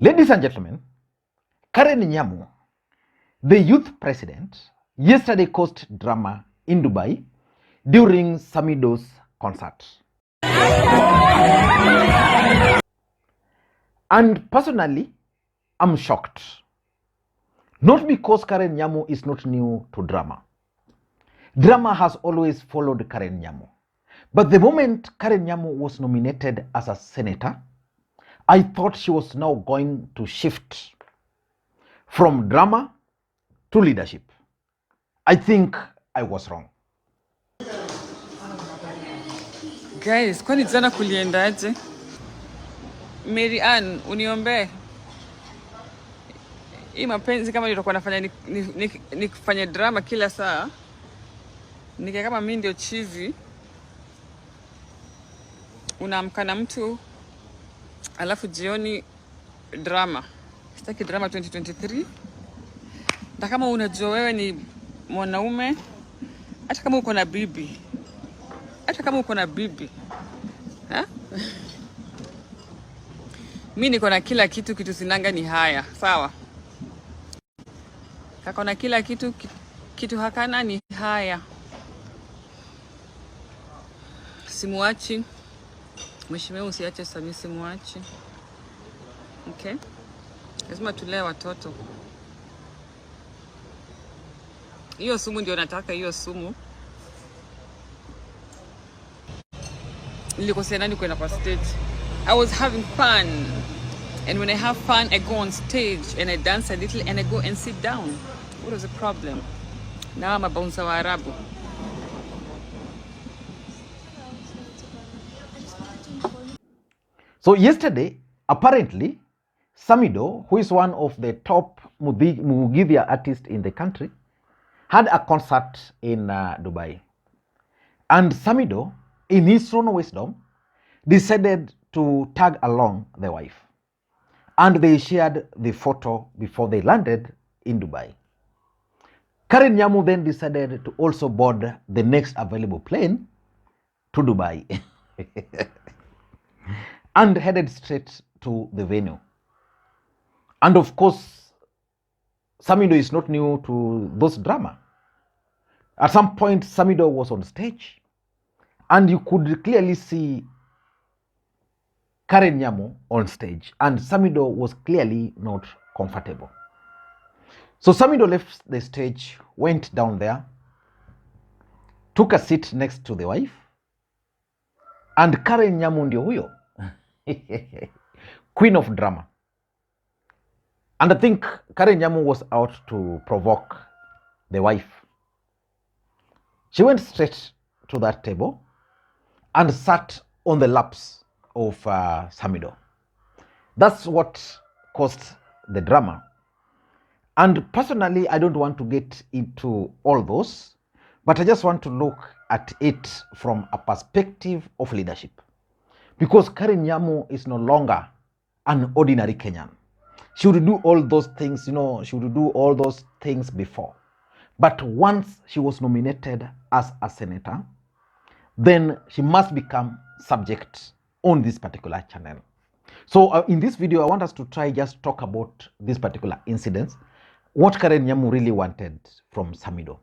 Ladies and gentlemen, Karen Nyamu, the youth president, yesterday caused drama in Dubai during Samidoh's concert. And personally, I'm shocked. Not because Karen Nyamu is not new to drama. Drama has always followed Karen Nyamu. But the moment Karen Nyamu was nominated as a senator, I thought she was now going to shift from drama to leadership. I think I was wrong. Guys, kwani jana kuliendaje? Mary Ann, uniombe. Hii mapenzi kama nitakuwa nafanya nikifanya drama kila saa. Nika kama mimi ndio chizi. Unaamka na mtu alafu jioni drama. Sitaki drama 2023. Na kama unajua wewe ni mwanaume, hata kama uko na bibi. Ha? Mimi niko na kila kitu sinanga ni haya, sawa? Kako na kila kitu hakana ni haya. Simuachi. Mheshimiwa usiache Sami, simuachi. Okay? Lazima tulee watoto. Hiyo sumu ndio nataka, hiyo sumu. Nilikosea nani kwenda kwa stage? I was having fun. And when I have fun, I go on stage and I dance a little and I go and sit down. What was the problem? Now I'm a bouncer wa Arabu. So yesterday, apparently, Samidoh, who is one of the top Mugidhia artists in the country, had a concert in Dubai. And Samidoh, in his own wisdom, decided to tag along the wife. And they shared the photo before they landed in Dubai. Karen Nyamu then decided to also board the next available plane to Dubai and headed straight to the venue. And of course, Samidoh is not new to those drama. At some point, Samidoh was on stage and you could clearly see Karen Nyamu on stage, and Samidoh was clearly not comfortable. So Samidoh left the stage, went down there, took a seat next to the wife, and Karen Nyamu ndio huyo queen of drama. And I think Karen Nyamu was out to provoke the wife. She went straight to that table and sat on the laps of Samidoh. That's what caused the drama. And personally, I don't want to get into all those, but I just want to look at it from a perspective of leadership. Because Karen Nyamu is no longer an ordinary Kenyan. She would do all those things, she would do all those things before. But once she was nominated as a senator, then she must become subject on this particular channel. So in this video, I want us to try just talk about this particular incident, what Karen Nyamu really wanted from Samidoh.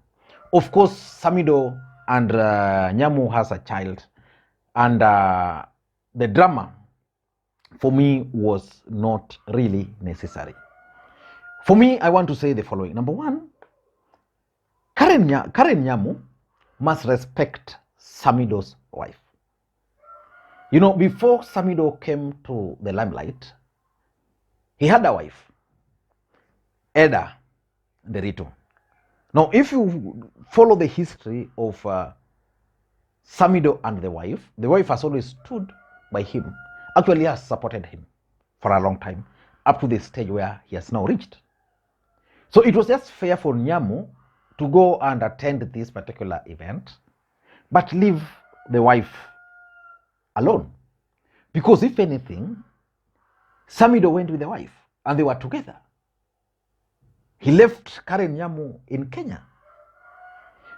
Of course, Samidoh and Nyamu has a child, and the drama for me was not really necessary. For me, I want to say the following. Number one, Karen Nyamu must respect Samidoh's wife. Before Samidoh came to the limelight, he had a wife, Edday Nderitu. Now, if you follow the history of Samidoh and the wife has always stood by him, actually has supported him for a long time, up to the stage where he has now reached. So it was just fair for Nyamu to go and attend this particular event, but leave the wife alone. Because if anything, Samidoh went with the wife and they were together. He left Karen Nyamu in Kenya.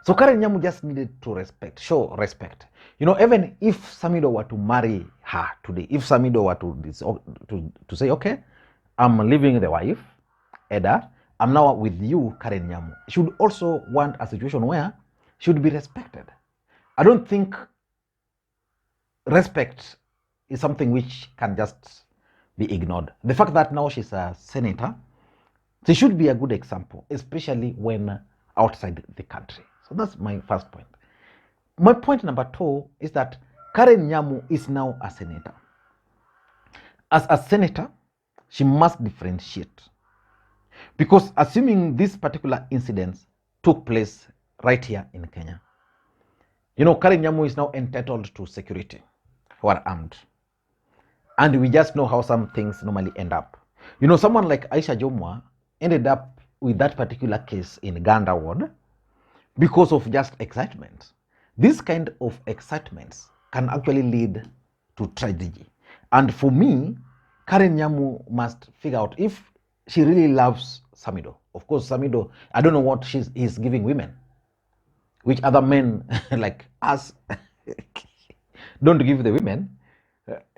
So Karen Nyamu just needed to show respect. You know, even if Samidoh were to marry her today, if Samidoh were to say, okay, I'm leaving the wife, Edda, I'm now with you, Karen Nyamu, she would also want a situation where she would be respected. I don't think respect is something which can just be ignored. The fact that now she's a senator, she should be a good example, especially when outside the country. So that's my first point. My point number 2 is that Karen Nyamu is now a senator. As a senator, she must differentiate. Because assuming this particular incident took place right here in Kenya, you know, Karen Nyamu is now entitled to security who are armed. And we just know how some things normally end up. You know, someone like Aisha Jomwa ended up with that particular case in Ganda Ward because of just excitement. This kind of excitements can actually lead to tragedy. And for me, Karen Nyamu must figure out if she really loves Samidoh. Of course, Samidoh, I don't know what he's giving women, which other men like us don't give the women.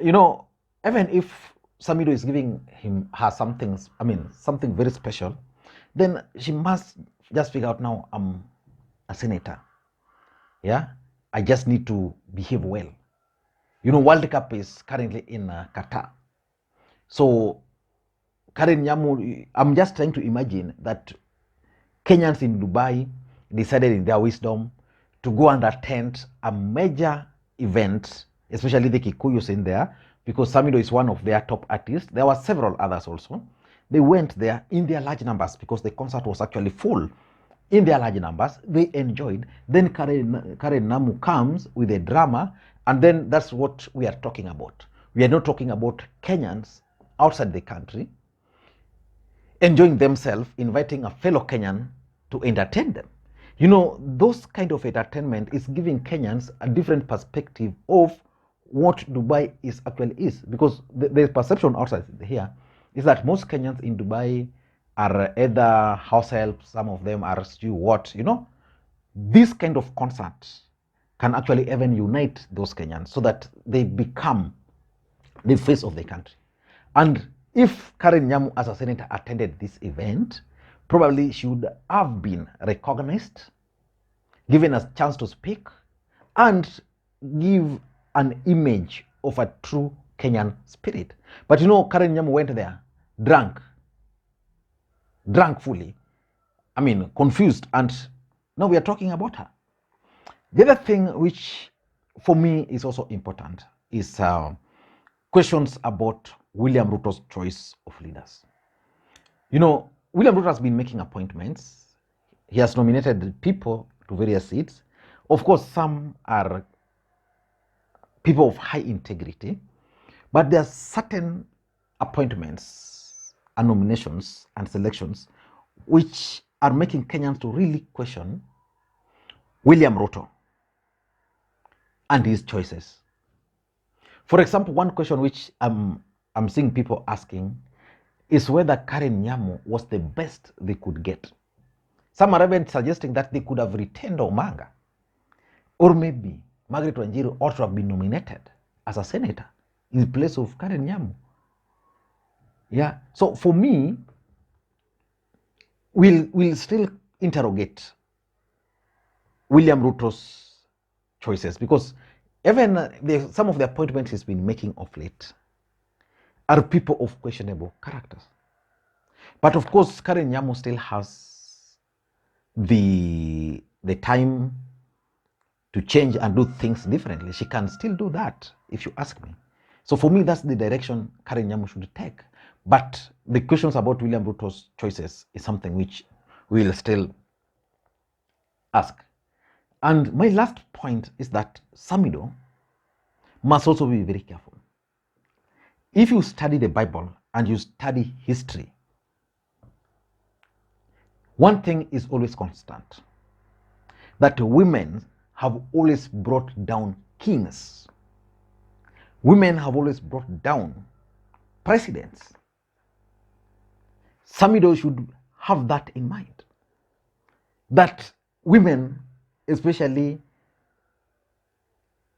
You know, even if Samidoh is giving her something very special, then she must just figure out, now I'm a senator. Yeah, I just need to behave well. You know, World Cup is currently in Qatar. So Karen Nyamu, I'm just trying to imagine that Kenyans in Dubai decided in their wisdom to go and attend a major event, especially the Kikuyus in there, because Samidoh is one of their top artists. There were several others also. They went there in their large numbers because the concert was actually full. In their large numbers, they enjoyed. Then Karen Nyamu comes with a drama, and then that's what we are talking about. We are not talking about Kenyans outside the country enjoying themselves, inviting a fellow Kenyan to entertain them. You know, those kind of entertainment is giving Kenyans a different perspective of what Dubai actually is. Because the perception outside here is that most Kenyans in Dubai are either house helps, some of them are what, you know. This kind of concert can actually even unite those Kenyans so that they become the face of the country. And if Karen Nyamu as a senator attended this event, probably she would have been recognized, given a chance to speak, and give an image of a true Kenyan spirit. But you know, Karen Nyamu went there drunk fully, confused, and now we are talking about her. The other thing which for me is also important is questions about William Ruto's choice of leaders. You know, William Ruto has been making appointments. He has nominated people to various seats. Of course, some are people of high integrity, but there are certain appointments and nominations and selections which are making Kenyans to really question William Ruto and his choices. For example, one question which I'm seeing people asking is whether Karen Nyamu was the best they could get. Some are even suggesting that they could have retained Omanga, or maybe Margaret Wanjiru ought to have been nominated as a senator in place of Karen Nyamu. Yeah, so for me, we'll still interrogate William Ruto's choices, because even some of the appointments he's been making of late are people of questionable characters. But of course, Karen Nyamu still has the time to change and do things differently. She can still do that, if you ask me. So for me, that's the direction Karen Nyamu should take. But the questions about William Ruto's choices is something which we will still ask. And my last point is that Samidoh must also be very careful. If you study the Bible and you study history, one thing is always constant, that women have always brought down kings. Women have always brought down presidents. Samidoh should have that in mind, that women especially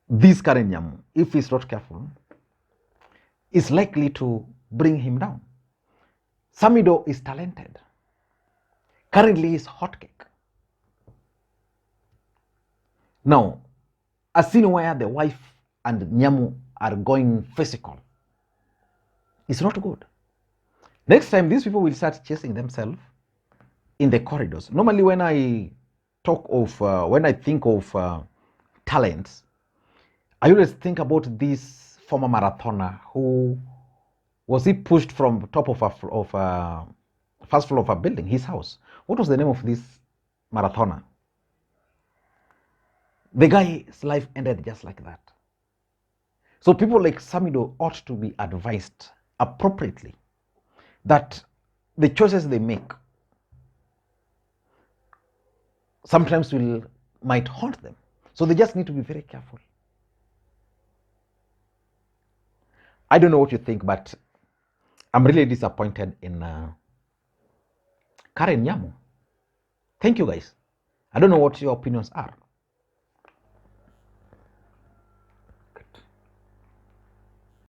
this Karen Nyamu, if he's not careful, is likely to bring him down. Samidoh is talented. Currently is hotcake. Now, a scene where the wife and Nyamu are going physical is not good. Next time, these people will start chasing themselves in the corridors. Normally, when I talk of, when I think of talents, I always think about this former marathoner who was he pushed from top of a first floor of a building, his house. What was the name of this marathoner? The guy's life ended just like that. So people like Samidoh ought to be advised appropriately that the choices they make sometimes might haunt them. So they just need to be very careful. I don't know what you think, but I'm really disappointed in Karen Nyamu. Thank you, guys. I don't know what your opinions are.